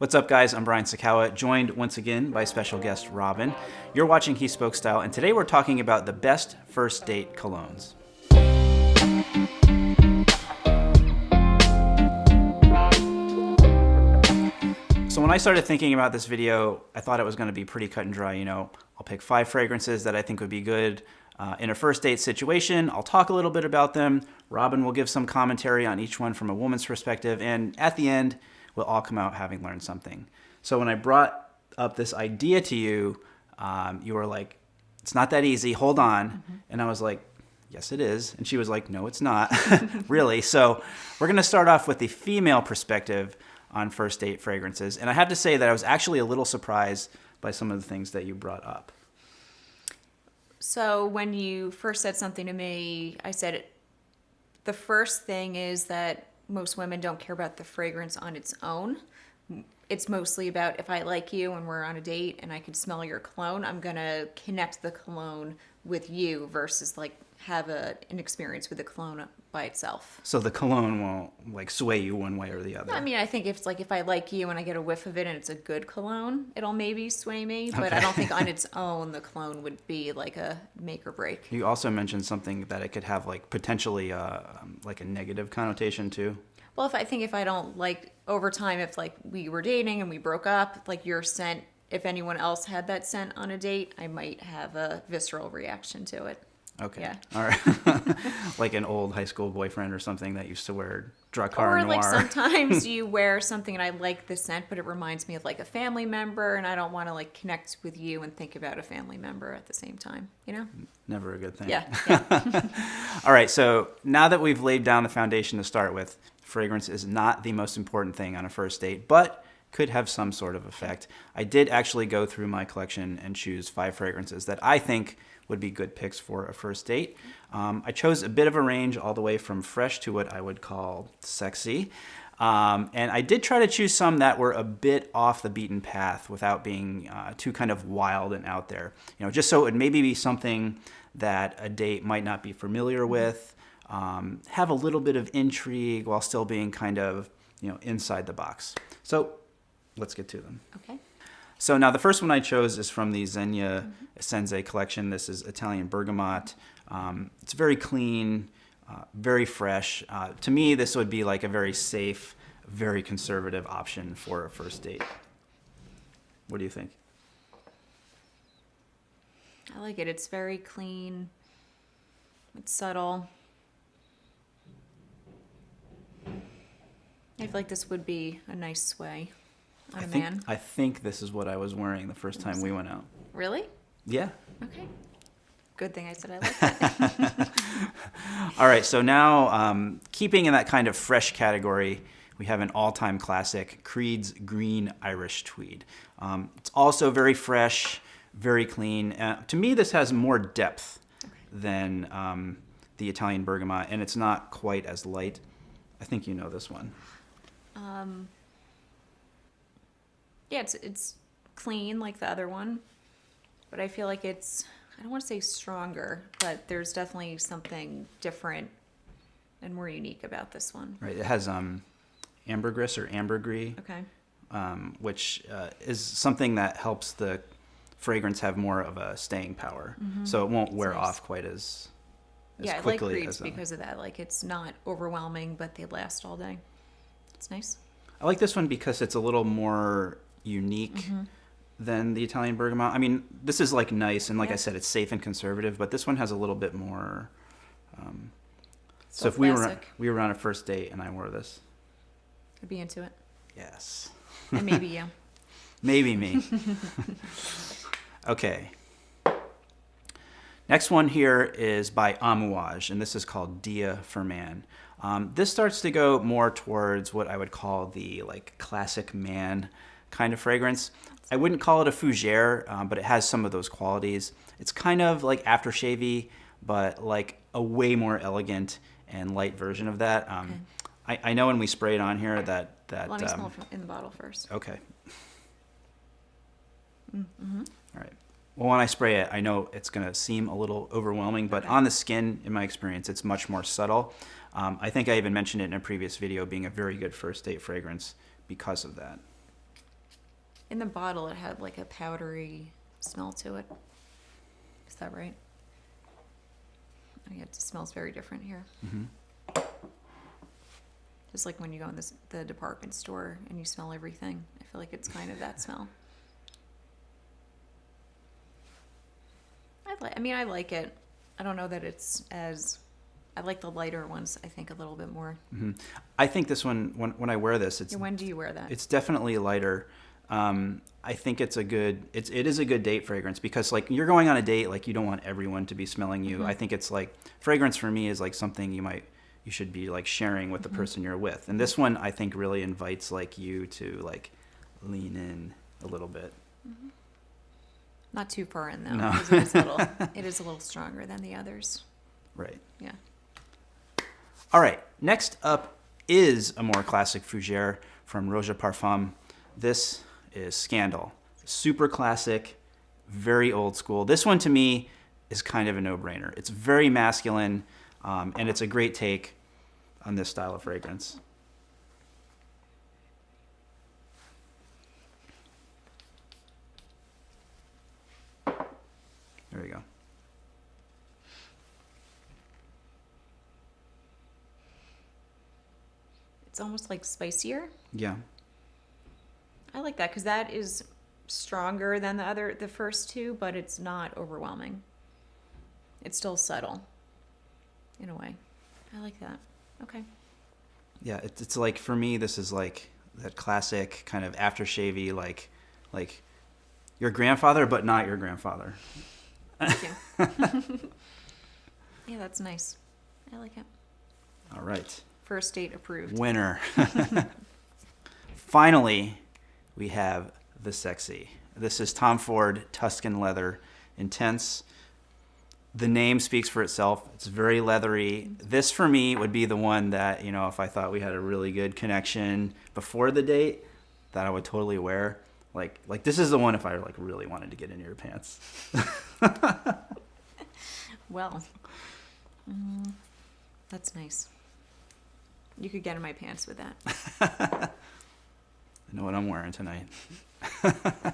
What's up, guys? I'm Brian Sakawa, joined once again by special guest Robin. You're watching He Spoke Style, and today we're talking about the best first date colognes. So when I started thinking about this video, I thought it was going to be pretty cut and dry. I'll pick 5 fragrances that I think would be good in a first date situation. I'll talk a little bit about them. Robin will give some commentary on each one from a woman's perspective, and at the end, we'll all come out having learned something. So when I brought up this idea to you, you were like, it's not that easy, hold on. Mm-hmm. And I was like, yes, it is. And she was like, no, it's not, really. So we're going to start off with the female perspective on first date fragrances. And I have to say that I was actually a little surprised by some of the things that you brought up. So when you first said something to me, I said the first thing is that most women don't care about the fragrance on its own. It's mostly about if I like you and we're on a date and I can smell your cologne, I'm going to connect the cologne with you versus like have an experience with the cologne by itself. So the cologne won't sway you one way or the other. I mean, I think if I like you and I get a whiff of it and it's a good cologne, it'll maybe sway me. But okay. I don't think on its own the cologne would be like a make or break. You also mentioned something that it could have potentially like a negative connotation too. Well, if I don't like over time, if we were dating and we broke up, your scent, if anyone else had that scent on a date, I might have a visceral reaction to it. Okay. Yeah. All right. Like an old high school boyfriend or something that used to wear Dracar Noir. Or sometimes you wear something and I like the scent, but it reminds me of a family member, and I don't want to connect with you and think about a family member at the same time. Never a good thing. Yeah. All right. So now that we've laid down the foundation to start with, fragrance is not the most important thing on a first date, but could have some sort of effect. I did actually go through my collection and choose 5 fragrances that I think would be good picks for a first date. I chose a bit of a range all the way from fresh to what I would call sexy. And I did try to choose some that were a bit off the beaten path without being too kind of wild and out there. Just so it would maybe be something that a date might not be familiar with, have a little bit of intrigue while still being kind of, inside the box. So let's get to them. Okay. So now the first one I chose is from the Zegna Senze collection. This is Italian Bergamot. It's very clean, very fresh. To me, this would be like a very safe, very conservative option for a first date. What do you think? I like it. It's very clean. It's subtle. I feel like this would be a nice sway on a man. I think this is what I was wearing the first time we went out. Really? Yeah. Okay. Good thing I said I liked it. All right, so now keeping in that kind of fresh category, we have an all-time classic, Creed's Green Irish Tweed. It's also very fresh, very clean. To me, this has more depth than the Italian Bergamot, and it's not quite as light. I think you know this one. Yeah, it's clean like the other one, but I feel like it's, I don't want to say stronger, but there's definitely something different and more unique about this one. Right, it has ambergris or ambergris, okay, which is something that helps the fragrance have more of a staying power, so it won't wear off quite as quickly. I like Creeds because of that. It's not overwhelming, but they last all day. It's nice. I like this one because it's a little more unique than the Italian Bergamot. I mean, this is nice, and I said, it's safe and conservative, but this one has a little bit more. So if we were on a first date and I wore this, I'd be into it. Yes. And maybe you. Maybe me. Okay. Next one here is by Amouage, and this is called Dia for Man. This starts to go more towards what I would call the classic man kind of fragrance. I wouldn't call it a fougere, but it has some of those qualities. It's kind of like aftershave-y, but a way more elegant and light version of that. I know when we spray it on here that Let me smell it in the bottle first. Okay. Mm-hmm. All right. Well, when I spray it, I know it's going to seem a little overwhelming, but on the skin, in my experience, it's much more subtle. I think I even mentioned it in a previous video, being a very good first date fragrance because of that. In the bottle, it had like a powdery smell to it. Is that right? Oh, yeah, it smells very different here. Just like when you go in the department store and you smell everything. I feel like it's kind of that smell. I like it. I don't know that it's as... I like the lighter ones, I think, a little bit more. I think this one, when I wear this, it's... Yeah, when do you wear that? It's definitely lighter. I think it is a good date fragrance because like you're going on a date, like you don't want everyone to be smelling you. I think it's like fragrance for me is like something you should be like sharing with the person you're with. And this one I think really invites like you to like lean in a little bit. Not too far in though, No. because it is a little stronger than the others. Right. Yeah. All right. Next up is a more classic fougere from Roja Parfum. This is Scandal. Super classic, very old school. This one to me is kind of a no-brainer. It's very masculine, and it's a great take on this style of fragrance. There you go. It's almost like spicier. Yeah. I like that because that is stronger than the first two, but it's not overwhelming. It's still subtle, in a way. I like that. Okay. Yeah, it's like for me, this is like that classic kind of aftershavey, like your grandfather, but not your grandfather. Thank you. Yeah, that's nice. I like it. All right. First date approved. Winner. Finally, we have the sexy. This is Tom Ford Tuscan Leather Intense. The name speaks for itself. It's very leathery. This for me would be the one that, you know, if I thought we had a really good connection before the date, that I would totally wear. Like this is the one if I like really wanted to get into your pants. Well, that's nice. You could get in my pants with that. I know what I'm wearing tonight. I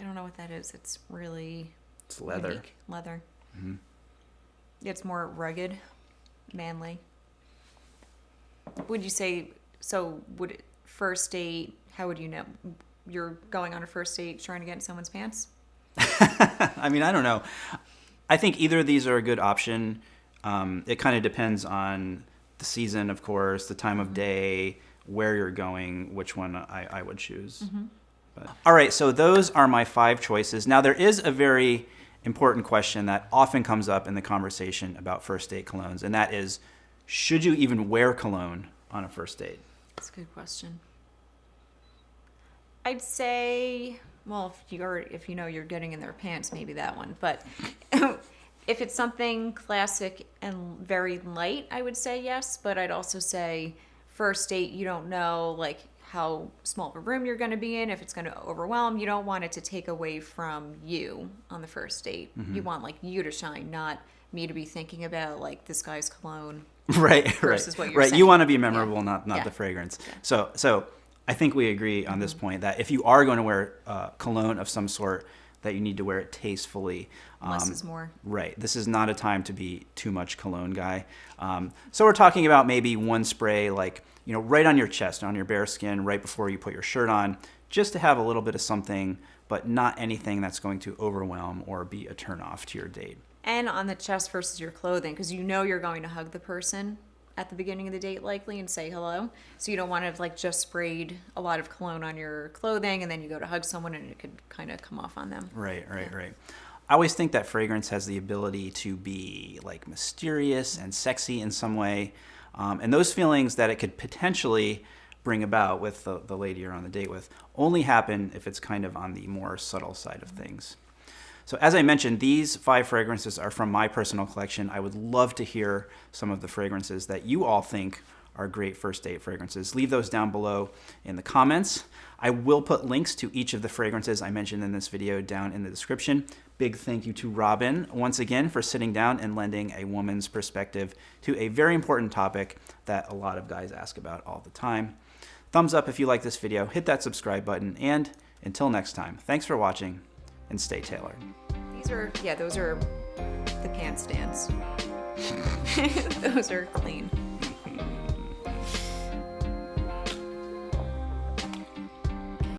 don't know what that is. It's really... It's leather. Unique. Leather. It's more rugged, manly. Would you say... So, first date, how would you know? You're going on a first date trying to get in someone's pants? I mean, I don't know. I think either of these are a good option. It kind of depends on the season, of course, the time of day, where you're going, which one I would choose. But, all right, so those are my 5 choices. Now, there is a very important question that often comes up in the conversation about first date colognes, and that is, should you even wear cologne on a first date? That's a good question. I'd say, well, if you know you're getting in their pants, maybe that one. But if it's something classic and very light, I would say yes. But I'd also say first date, you don't know like how small of a room you're going to be in, if it's going to overwhelm. You don't want it to take away from you on the first date. You want like you to shine, not me to be thinking about like this guy's cologne. Right, versus right, what you're right. saying. You want to be memorable, not Yeah. the fragrance. Yeah. So I think we agree on this point that if you are going to wear cologne of some sort, that you need to wear it tastefully. Less is more. Right. This is not a time to be too much cologne guy. So we're talking about maybe one spray, like, you know, right on your chest, on your bare skin, right before you put your shirt on, just to have a little bit of something, but not anything that's going to overwhelm or be a turnoff to your date. And on the chest versus your clothing, because you know you're going to hug the person at the beginning of the date likely and say hello. So you don't want to have like just sprayed a lot of cologne on your clothing and then you go to hug someone and it could kind of come off on them. Right. I always think that fragrance has the ability to be like mysterious and sexy in some way. And those feelings that it could potentially bring about with the lady you're on the date with only happen if it's kind of on the more subtle side of things. So as I mentioned, these 5 fragrances are from my personal collection. I would love to hear some of the fragrances that you all think are great first date fragrances. Leave those down below in the comments. I will put links to each of the fragrances I mentioned in this video down in the description. big thank you to Robin once again for sitting down and lending a woman's perspective to a very important topic that a lot of guys ask about all the time. Thumbs up if you like this video, hit that subscribe button, and until next time, thanks for watching and stay tailored. Those are the pants stands. Those are clean.